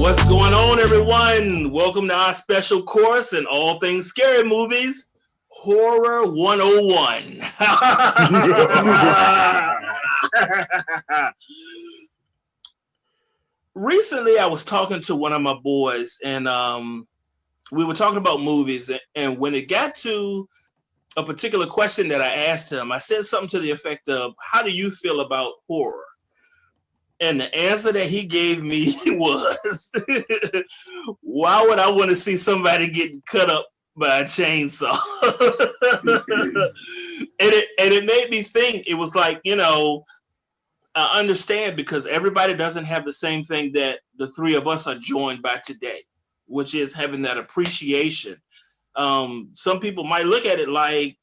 What's going on, everyone? Welcome to our special course in all things scary movies, Horror 101. Recently, I was talking to one of my boys, and we were talking about movies. And when it got to a particular question that I asked him, I said something to the effect of, "How do you feel about horror?" And the answer that he gave me was, "Why would I want to see somebody getting cut up by a chainsaw?" and it made me think. It was like, I understand, because everybody doesn't have the same thing that the three of us are joined by today, which is having that appreciation. Some people might look at it like,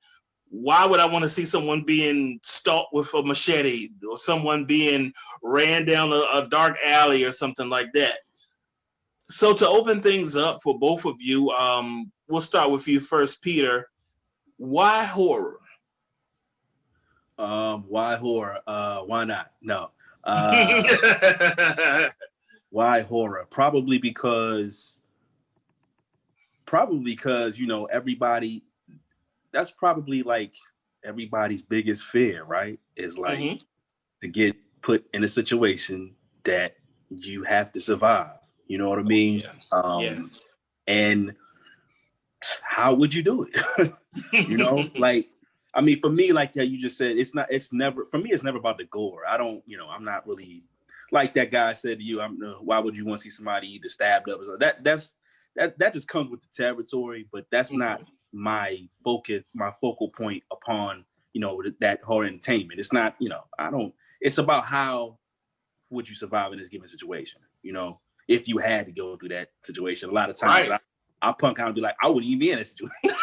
why would I want to see someone being stalked with a machete or someone being ran down a dark alley or something like that? So to open things up for both of you, we'll start with you first, Peter. Why horror? Why horror? Why not? No. Why horror? Probably because everybody, that's probably like everybody's biggest fear, right? Is like to get put in a situation that you have to survive. You know what I mean? Yes. And how would you do it? Like, I mean, for me, like you just said, it's never about the gore. I don't, I'm not really like that guy said to you. Why would you want to see somebody either stabbed up or something? That just comes with the territory, but that's not my focal point upon, that horror entertainment. It's not, it's about how would you survive in this given situation, if you had to go through that situation. A lot of times I punk out and be like, I wouldn't even be in that situation.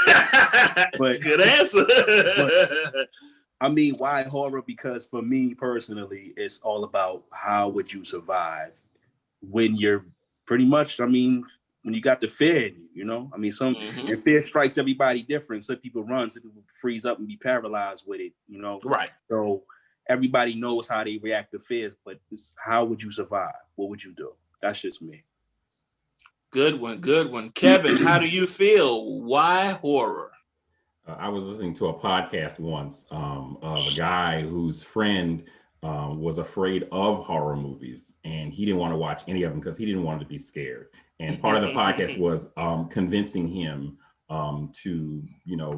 But good answer. But, I mean, why horror? Because for me personally, it's all about how would you survive when you're pretty much, when you got the fear in you, and fear strikes everybody different. Some people run, some people freeze up and be paralyzed with it, Right. So everybody knows how they react to fears, but it's how would you survive? What would you do? That's just me. Good one. Kevin, how do you feel? Why horror? I was listening to a podcast once of a guy whose friend was afraid of horror movies, and he didn't want to watch any of them because he didn't want to be scared. And part of the podcast was convincing him to,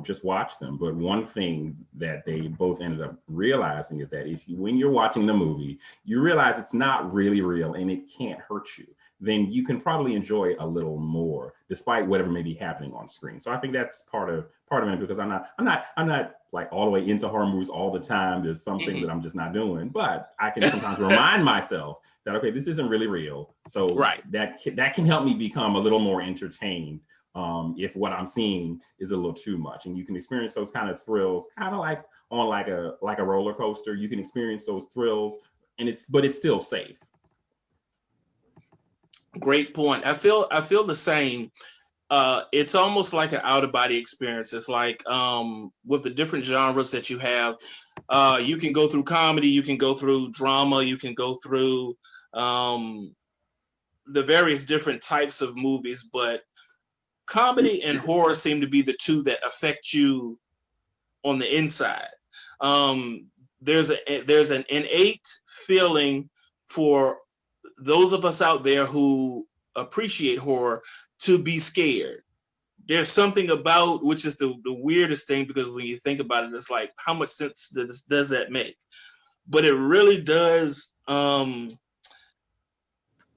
just watch them. But one thing that they both ended up realizing is that when you're watching the movie, you realize it's not really real and it can't hurt you, then you can probably enjoy it a little more, despite whatever may be happening on screen. So I think that's part of it, because I'm not like all the way into horror movies all the time. There's some things that I'm just not doing, but I can sometimes remind myself that, okay, this isn't really real. So that can help me become a little more entertained if what I'm seeing is a little too much. And you can experience those kind of thrills, kind of like on like a roller coaster. You can experience those thrills, but it's still safe. Great point. I feel the same. It's almost like an out-of-body experience. It's like with the different genres that you have, you can go through comedy, you can go through drama, you can go through the various different types of movies, but comedy and horror seem to be the two that affect you on the inside. There's an innate feeling for those of us out there who appreciate horror to be scared. There's something about, which is the weirdest thing, because when you think about it, it's like, how much sense does that make? But it really does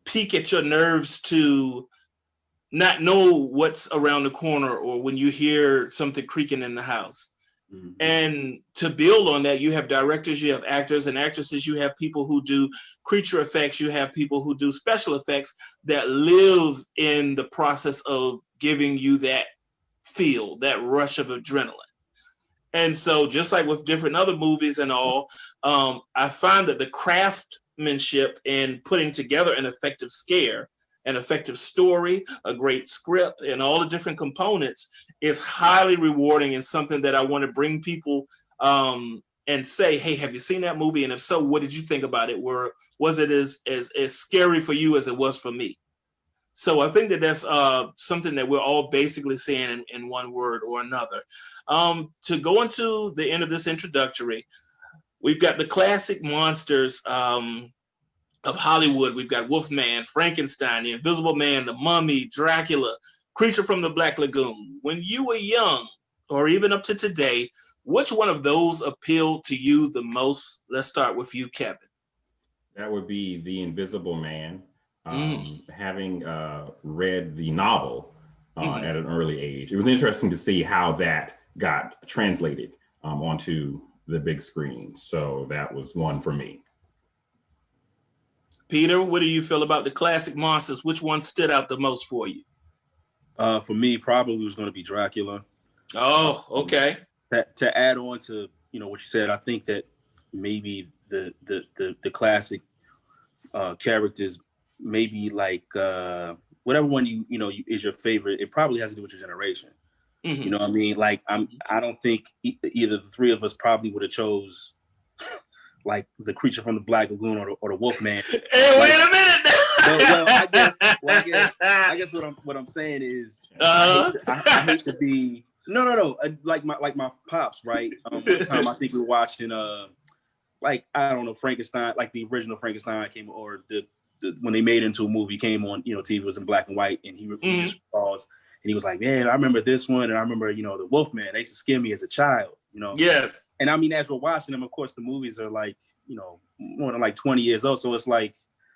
peak at your nerves to not know what's around the corner, or when you hear something creaking in the house. And to build on that, you have directors, you have actors and actresses, you have people who do creature effects, you have people who do special effects that live in the process of giving you that feel, that rush of adrenaline. And so just like with different other movies and all, I find that the craftsmanship in putting together an effective scare, an effective story, a great script, and all the different components is highly rewarding, and something that I want to bring people and say, hey, have you seen that movie? And if so, what did you think about it? Was it as scary for you as it was for me? So I think that that's something that we're all basically saying in one word or another. To go into the end of this introductory, we've got the classic monsters of Hollywood. We've got Wolfman, Frankenstein, the Invisible Man, the Mummy, Dracula, Creature from the Black Lagoon. When you were young, or even up to today, which one of those appealed to you the most? Let's start with you, Kevin. That would be The Invisible Man. Having read the novel at an early age, it was interesting to see how that got translated onto the big screen. So that was one for me. Peter, what do you feel about the classic monsters? Which one stood out the most for you? For me, probably was going to be Dracula. Oh, okay. To add on to what you said, I think that maybe the classic characters, maybe like whatever one you is your favorite. It probably has to do with your generation. You know what I mean? Like I don't think either the three of us probably would have chose like the Creature from the Black Lagoon or the Wolfman. Hey, wait a minute. I guess what I'm saying is I hate to be no like my pops, right? One time I think we were watching like I don't know, Frankenstein, like the original Frankenstein came, or the when they made it into a movie, came on TV, was in black and white, and he just paused and he was like, man, I remember this one, and I remember the Wolfman. They used to scare me as a child, Yes. And I mean, as we're watching them, of course, the movies are like more than like 20 years old, so it's like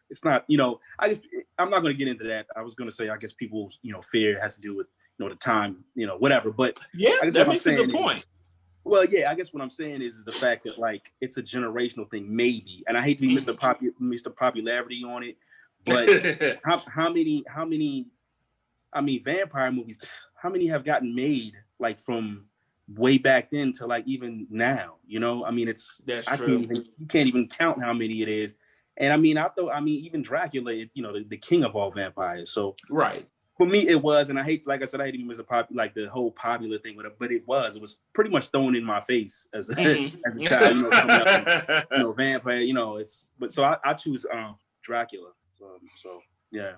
it's not I guess I'm not going to get into that. I was going to say I guess people's fear has to do with the time, whatever. But yeah, that makes a good point. Well, yeah, I guess what I'm saying is the fact that like it's a generational thing, maybe. And I hate to be Mr. Popularity on it, but how many? I mean, vampire movies. How many have gotten made like from way back then to like even now? I mean, you can't even count how many it is. And I mean, even Dracula, it's the king of all vampires. So right. For me, it was, and I hate, like I said, I hate to be Mr. Like the whole popular thing with it, but it was pretty much thrown in my face as a child, coming up, vampire, so I choose Dracula. So yeah.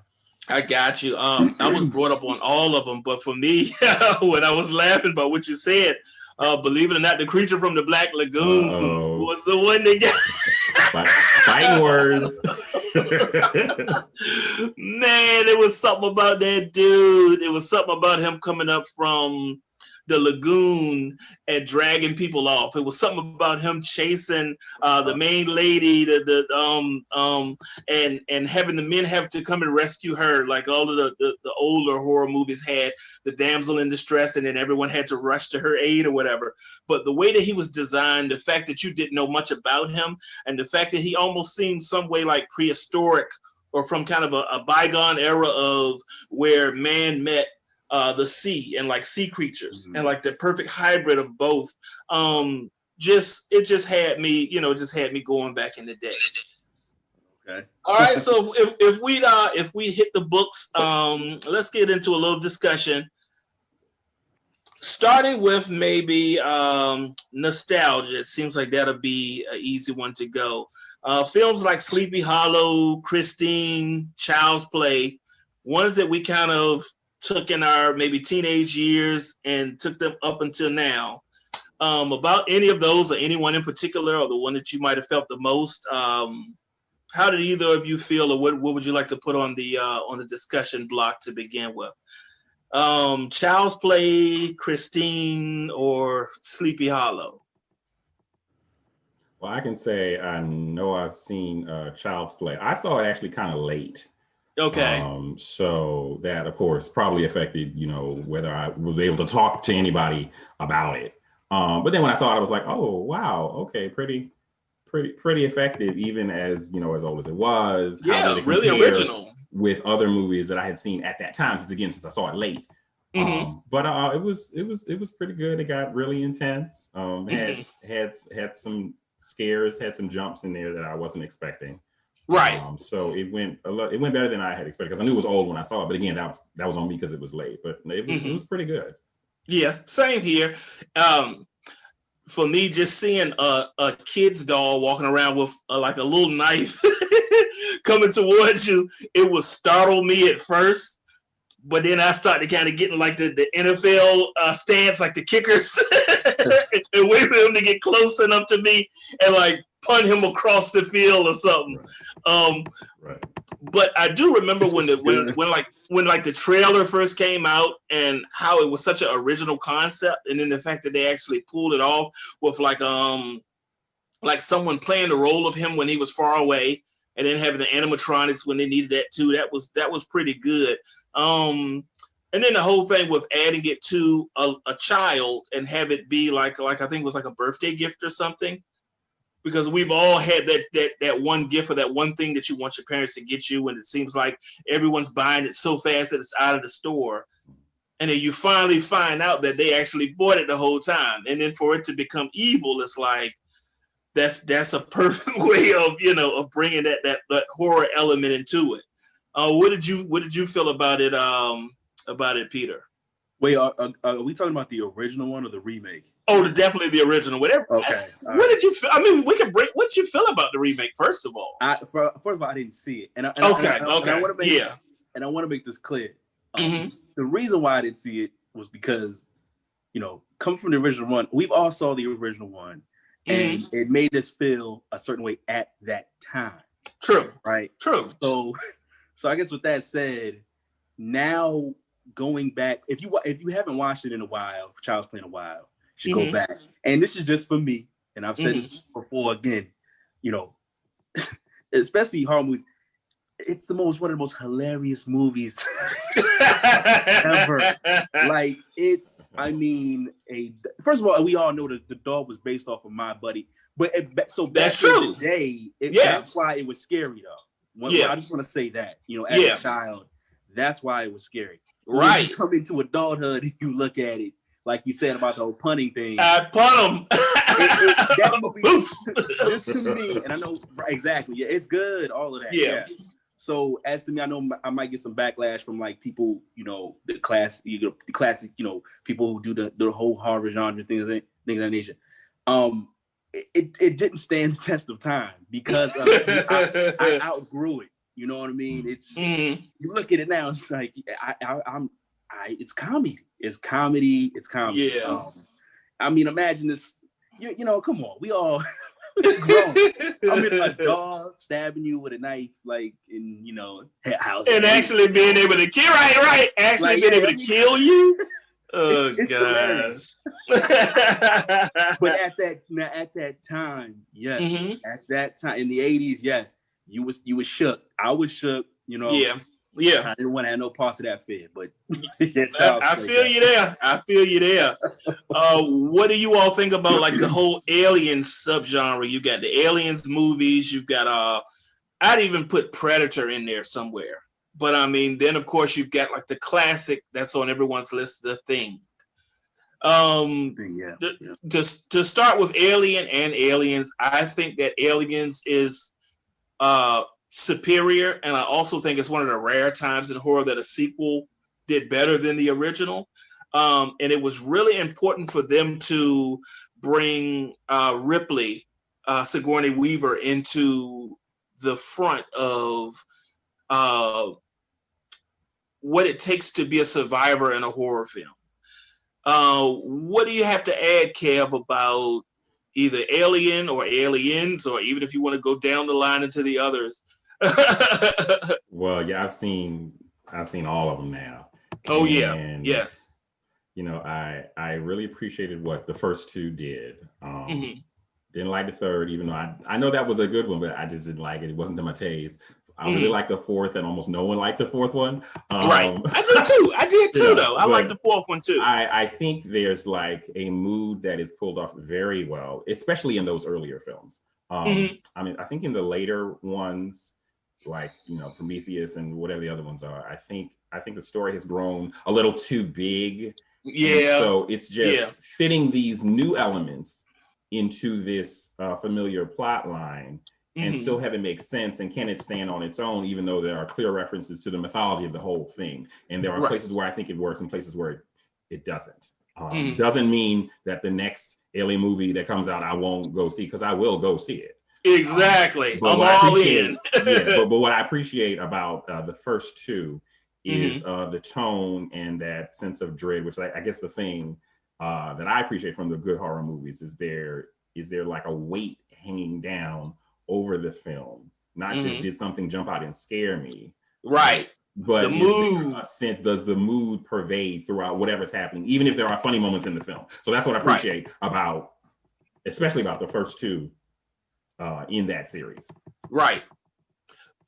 I got you. I was brought up on all of them, but for me, when I was laughing about what you said, believe it or not, the Creature from the Black Lagoon was the one that got fighting words. Man, it was something about that dude. It was something about him coming up from the lagoon and dragging people off. It was something about him chasing the main lady, and having the men have to come and rescue her, like all of the older horror movies had the damsel in distress, and then everyone had to rush to her aid or whatever. But the way that he was designed, the fact that you didn't know much about him, and the fact that he almost seemed some way like prehistoric or from kind of a bygone era of where man met the sea and like sea creatures and like the perfect hybrid of both. It just had me going back in the day. Okay. All right. So if we hit the books, let's get into a little discussion. Starting with maybe nostalgia. It seems like that'll be an easy one to go. Films like Sleepy Hollow, Christine, Child's Play, ones that we kind of took in our maybe teenage years and took them up until now. About any of those or anyone in particular, or the one that you might have felt the most, how did either of you feel, or what would you like to put on the discussion block to begin with? Child's Play, Christine, or Sleepy Hollow? Well, I can say I know I've seen Child's Play. I saw it actually kind of late. Okay. So that, of course, probably affected, whether I was able to talk to anybody about it. But then when I saw it, I was like, oh, wow. Okay. Pretty effective, even as, as old as it was. Yeah, really original. With other movies that I had seen at that time, since I saw it late. But it was pretty good. It got really intense. Had some scares, had some jumps in there that I wasn't expecting. Right. So it went better than I had expected, because I knew it was old when I saw it. But again, that was on me because it was late. But it was pretty good. Yeah, same here. For me, just seeing a kid's doll walking around with like a little knife coming towards you, it would startle me at first. But then I started kind of getting like the NFL stance, like the kickers, and wait for him to get close enough to me and like punt him across the field or something. Right. But I do remember when the trailer first came out and how it was such an original concept, and then the fact that they actually pulled it off with like someone playing the role of him when he was far away, and then having the animatronics when they needed that too. That was pretty good. And then the whole thing with adding it to a child and have it be like I think it was like a birthday gift or something. Because we've all had that one gift or that one thing that you want your parents to get you, and it seems like everyone's buying it so fast that it's out of the store. And then you finally find out that they actually bought it the whole time. And then for it to become evil, it's like, that's a perfect way of bringing that horror element into it. What did you feel about it, Peter? Wait, are we talking about the original one or the remake? Oh, definitely the original. Whatever. Okay. What did you feel? I mean, we can break. What did you feel about the remake? First of all, first of all, I didn't see it, and I want to make this clear. The reason why I didn't see it was because, coming from the original one, we've all saw the original one, and it made us feel a certain way at that time. True. Right. True. So I guess with that said, now going back, if you haven't watched it in a while, Child's Play in a while, you should go back. And this is just for me, and I've said this before again, especially horror movies. It's one of the most hilarious movies ever. Like first of all, we all know that the dog was based off of My Buddy, but that's true. That's why it was scary though. I just want to say that, as a child, that's why it was scary. Right. When you come into adulthood and you look at it, like you said about the whole punting thing. I punt them. Just to me, and I know exactly. Yeah, it's good. All of that. Yeah. So as to me, I know I might get some backlash from like people, the classic, people who do the whole horror genre things of that nature. It didn't stand the test of time because I outgrew it. You know what I mean? It's you look at it now, it's like it's comedy. It's comedy. Yeah. I mean, imagine this. Come on, we all grown. I'm in a dog stabbing you with a knife, like in house, and actually being able to kill. Right. Actually being able to kill you. Oh gosh. But at that time, yes. At that time in the 80s, yes, you was shook. I was shook. Yeah. I didn't want to have no parts of that fear, but I feel you there. What do you all think about like the whole alien subgenre? You got the Aliens movies. You've got I'd even put Predator in there somewhere. But I mean, then of course you've got like the classic that's on everyone's list, The Thing. To start with Alien and Aliens, I think that Aliens is superior, and I also think it's one of the rare times in horror that a sequel did better than the original. And it was really important for them to bring Ripley, Sigourney Weaver, into the front of what it takes to be a survivor in a horror film. What do you have to add, Kev, about either Alien or Aliens, or even if you want to go down the line into the others? Well, yeah, I've seen all of them now. Oh, and, yeah. Yes. I really appreciated what the first two did. Didn't like the third, even though I know that was a good one, but I just didn't like it. It wasn't to my taste. I really liked the fourth, and almost no one liked the fourth one. Right. I did too, though. I like the fourth one too. I think there's like a mood that is pulled off very well, especially in those earlier films. I mean, I think in the later ones, like Prometheus and whatever the other ones are, I think the story has grown a little too big. Yeah. And so it's just fitting these new elements into this familiar plot line and still have it make sense, and can it stand on its own, even though there are clear references to the mythology of the whole thing. And there are places where I think it works and places where it doesn't. Doesn't mean that the next Alien movie that comes out I won't go see, because I will go see it. Exactly. I'm all in. But what I appreciate about the first two is the tone and that sense of dread, which I guess the thing that I appreciate from the good horror movies is there like a weight hanging down over the film. Not just did something jump out and scare me, right? But the mood. Does the mood pervade throughout whatever's happening, even if there are funny moments in the film? So that's what I appreciate about, especially about the first two in that series. Right.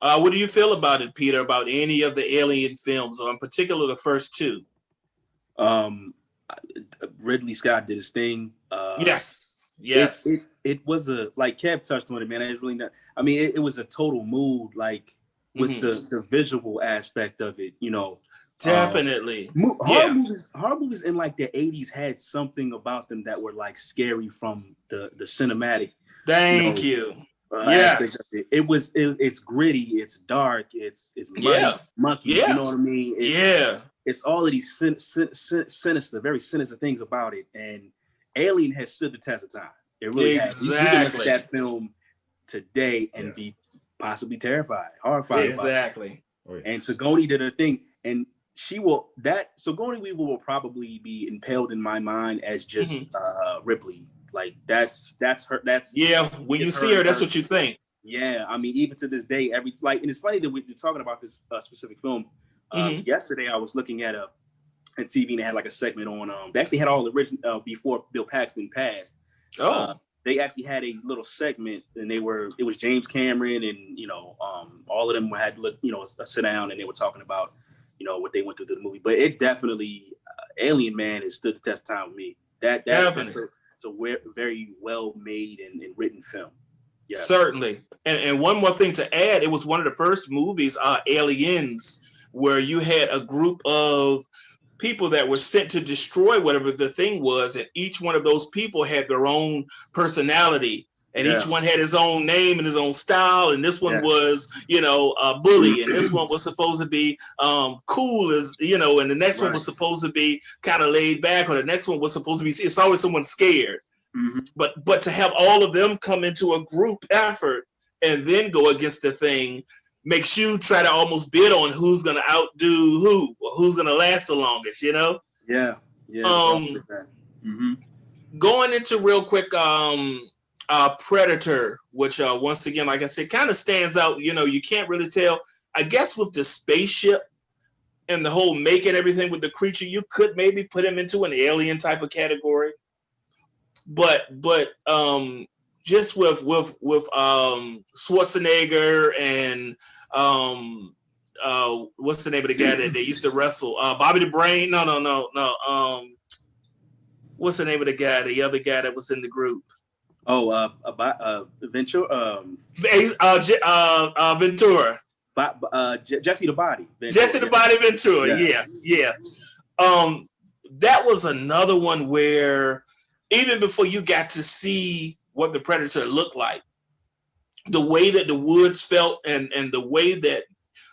What do you feel about it, Peter? About any of the Alien films, or in particular the first two? Ridley Scott did his thing. Yes. It was like Kev touched on it, man. It's really not. I mean, it was a total mood, like with the visual aspect of it, you know. Definitely. Horror movies in like the 80s had something about them that were like scary from the cinematic. Thank you. Yes. It's gritty, it's dark, it's mucky. Yeah. You know what I mean? It's all of these sinister, very sinister things about it. And Alien has stood the test of time. It really has. You can look at that film today and be possibly terrified, horrified. Exactly. And Sigourney did her thing, and Sigourney Weaver will probably be impaled in my mind as just Ripley. Like that's her. When you see her, that's what you think. Yeah, I mean, even to this day, and it's funny that we're talking about this specific film. Yesterday, I was looking at a TV and they had like a segment on. They actually had all the original before Bill Paxton passed. They actually had a little segment, and it was James Cameron, and all of them had a sit down, and they were talking about what they went through the movie. But it definitely, Alien, man, has stood the test of time with me. That definitely. It's a very well made and written film. Yeah, certainly. And one more thing to add, it was one of the first movies, Aliens, where you had a group of people that were sent to destroy whatever the thing was, and each one of those people had their own personality, and each one had his own name and his own style. And this one was, a bully, and this one was supposed to be cool, as and the next one was supposed to be kind of laid back, or the next one was supposed to be. It's always someone scared. But to have all of them come into a group effort and then go against the thing makes you try to almost bid on who's going to outdo who, or who's going to last the longest. Yeah. Going into real quick. Predator, which once again, like I said, kind of stands out. You can't really tell. I guess with the spaceship and the whole make and everything with the creature, you could maybe put him into an alien type of category. But just with Schwarzenegger and what's the name of the guy that they used to wrestle? Bobby the Brain? No. What's the name of the guy? The other guy that was in the group? Ventura. Ventura. Jesse the Body. Jesse the Body Ventura. Yeah. That was another one where even before you got to see what the Predator looked like, the way that the woods felt and the way that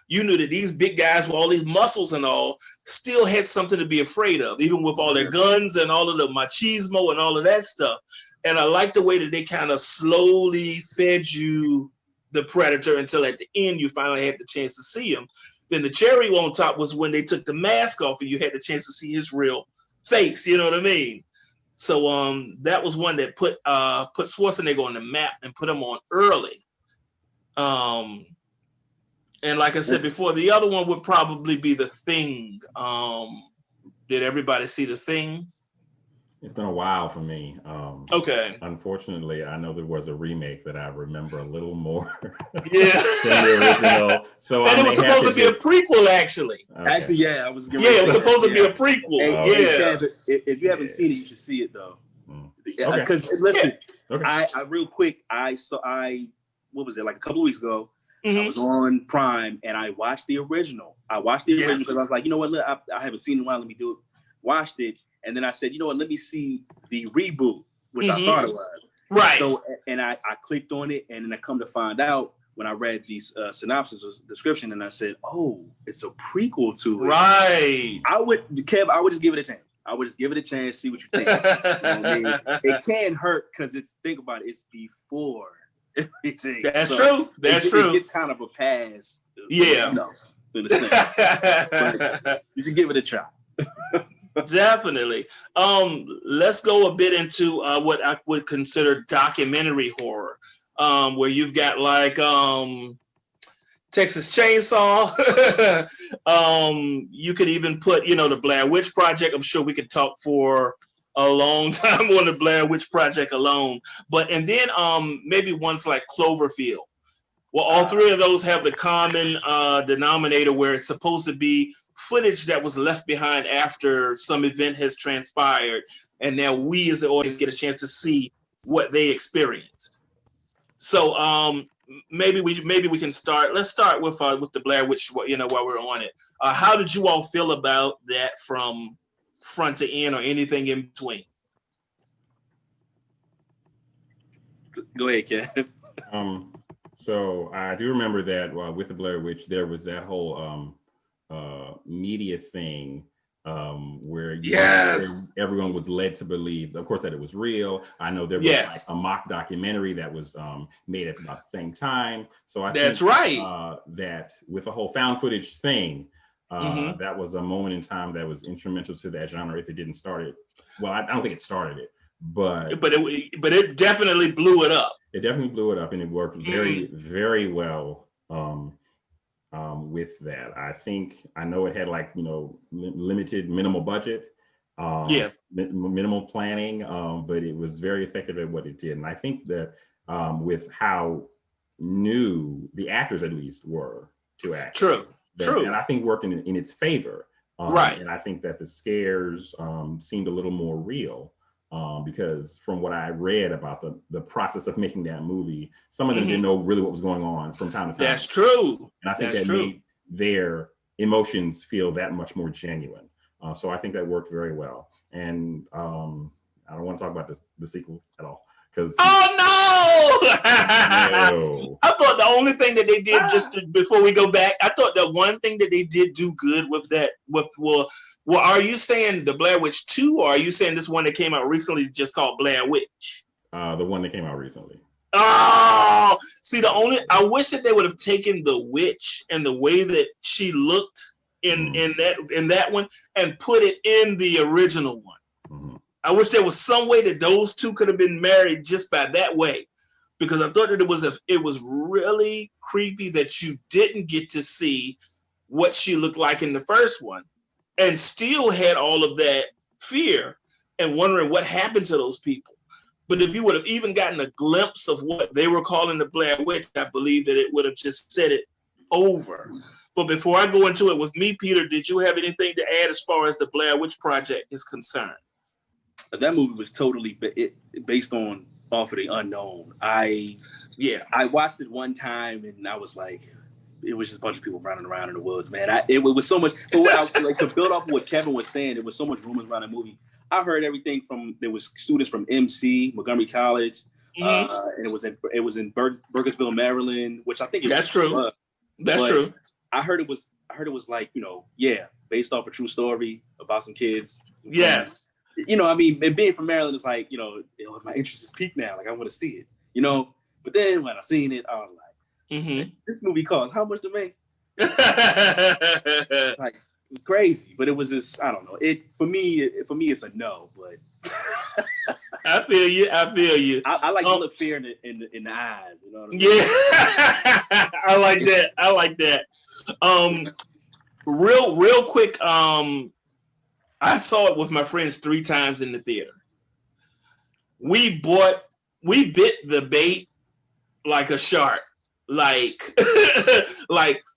you knew that these big guys with all these muscles and all still had something to be afraid of, even with all their guns and all of the machismo and all of that stuff. And I like the way that they kind of slowly fed you the Predator until at the end you finally had the chance to see him. Then the cherry on top was when they took the mask off and you had the chance to see his real face. You know what I mean? So that was one that put Schwarzenegger on the map and put him on early. And like I said before, the other one would probably be The Thing. Did everybody see The Thing? It's been a while for me. Okay. Unfortunately, I know there was a remake that I remember a little more. Yeah. Than the original. So and it was supposed to be a prequel, actually. Okay. Actually, yeah, I was. It was supposed to be a prequel. Hey, if you haven't seen it, you should see it though. Because listen, I real quick, what was it, like a couple of weeks ago? I was on Prime and I watched the original. Because I was like, you know what? I haven't seen it in a while. Let me do it. Watched it. And then I said, you know what, let me see the reboot, which I thought it was. Right. So, and I clicked on it, and then I come to find out when I read the synopsis or description, and I said, oh, it's a prequel to it. Right. I would just give it a chance. See what you think. You know what I mean? It can't hurt because think about it, it's before everything. That's true. That's true. It's kind of a pass. Yeah. in a sense. But you should give it a try. Definitely. Let's go a bit into what I would consider documentary horror, where you've got like Texas Chainsaw. You could even put, the Blair Witch Project. I'm sure we could talk for a long time on the Blair Witch Project alone. And then maybe ones like Cloverfield. Well, all three of those have the common denominator where it's supposed to be footage that was left behind after some event has transpired, and now we as the audience get a chance to see what they experienced. So maybe we can start. Let's start with the Blair Witch. While we're on it, how did you all feel about that from front to end, or anything in between? Go ahead, Ken. So I do remember that with the Blair Witch, there was that whole media thing where everyone was led to believe, of course, that it was real. I know there was like a mock documentary that was made at about the same time. So I think that with the whole found footage thing, that was a moment in time that was instrumental to that genre. If it didn't start it, well, I don't think it started it, but it definitely blew it up. It definitely blew it up, and it worked very, very well with that. I know it had like, limited minimal budget, minimal planning, but it was very effective at what it did. And I think that with how new the actors at least were to act, true, and I think worked in its favor, right. And I think that the scares seemed a little more real. Because from what I read about the process of making that movie, some of them didn't know really what was going on from time to time. That's true. And I think that made their emotions feel that much more genuine. So I think that worked very well. And I don't want to talk about the sequel at all. Oh no! I thought the only thing that they did before we go back, I thought the one thing that they did do good with that well, are you saying the Blair Witch 2, or are you saying this one that came out recently just called Blair Witch? The one that came out recently. Oh, see, I wish that they would have taken the witch and the way that she looked in that one and put it in the original one. Mm-hmm. I wish there was some way that those two could have been married just by that way, because I thought that it was really creepy that you didn't get to see what she looked like in the first one, and still had all of that fear and wondering what happened to those people. But if you would have even gotten a glimpse of what they were calling the Blair Witch, I believe that it would have just set it over. But before I go into it with me, Peter, did you have anything to add as far as the Blair Witch Project is concerned? That movie was totally based off of the unknown. I watched it one time and I was like, it was just a bunch of people running around in the woods, man. It was so much. To build off of what Kevin was saying, there was so much rumors around the movie. I heard everything there was students from MC, Montgomery College, and it was in Burgersville, Maryland, which I think that's true. That's true. I heard it was like, based off a true story about some kids. Yes. And being from Maryland, it's like, my interest is peaked now. Like, I want to see it, But then when I seen it, I was like, this movie costs how much to make? Like, it's crazy, but it was just, I don't know. For me, it's a no. But I feel you. I like to look fear in the eyes. You know what I mean? Yeah, I like that. Real quick. I saw it with my friends 3 times in the theater. We bit the bait like a shark. Like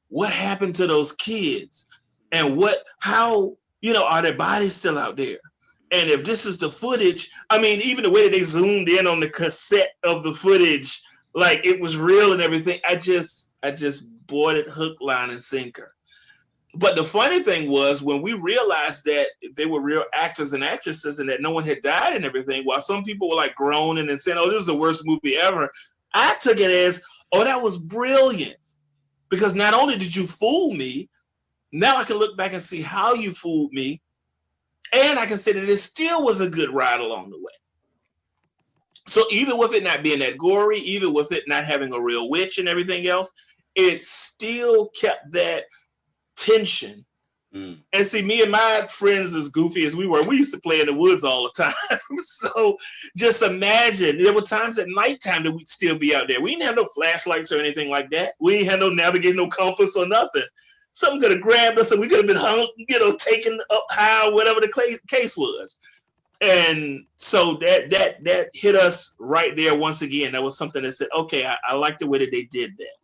what happened to those kids? And how are their bodies still out there? And if this is the footage, I mean, even the way that they zoomed in on the cassette of the footage, like it was real and everything, I just bought it hook, line, and sinker. But the funny thing was when we realized that they were real actors and actresses and that no one had died and everything, while some people were like groaning and saying, oh, this is the worst movie ever, I took it as, oh, that was brilliant. Because not only did you fool me, now I can look back and see how you fooled me. And I can say that it still was a good ride along the way. So even with it not being that gory, even with it not having a real witch and everything else, it still kept that tension. And see, me and my friends, as goofy as we were, we used to play in the woods all the time. So just imagine, there were times at nighttime that we'd still be out there. We didn't have no flashlights or anything like that. We didn't have no navigating, no compass or nothing. Something could have grabbed us and we could have been hung, taken up high, whatever the case was. And so that hit us right there once again. That was something that said, okay, I like the way that they did that.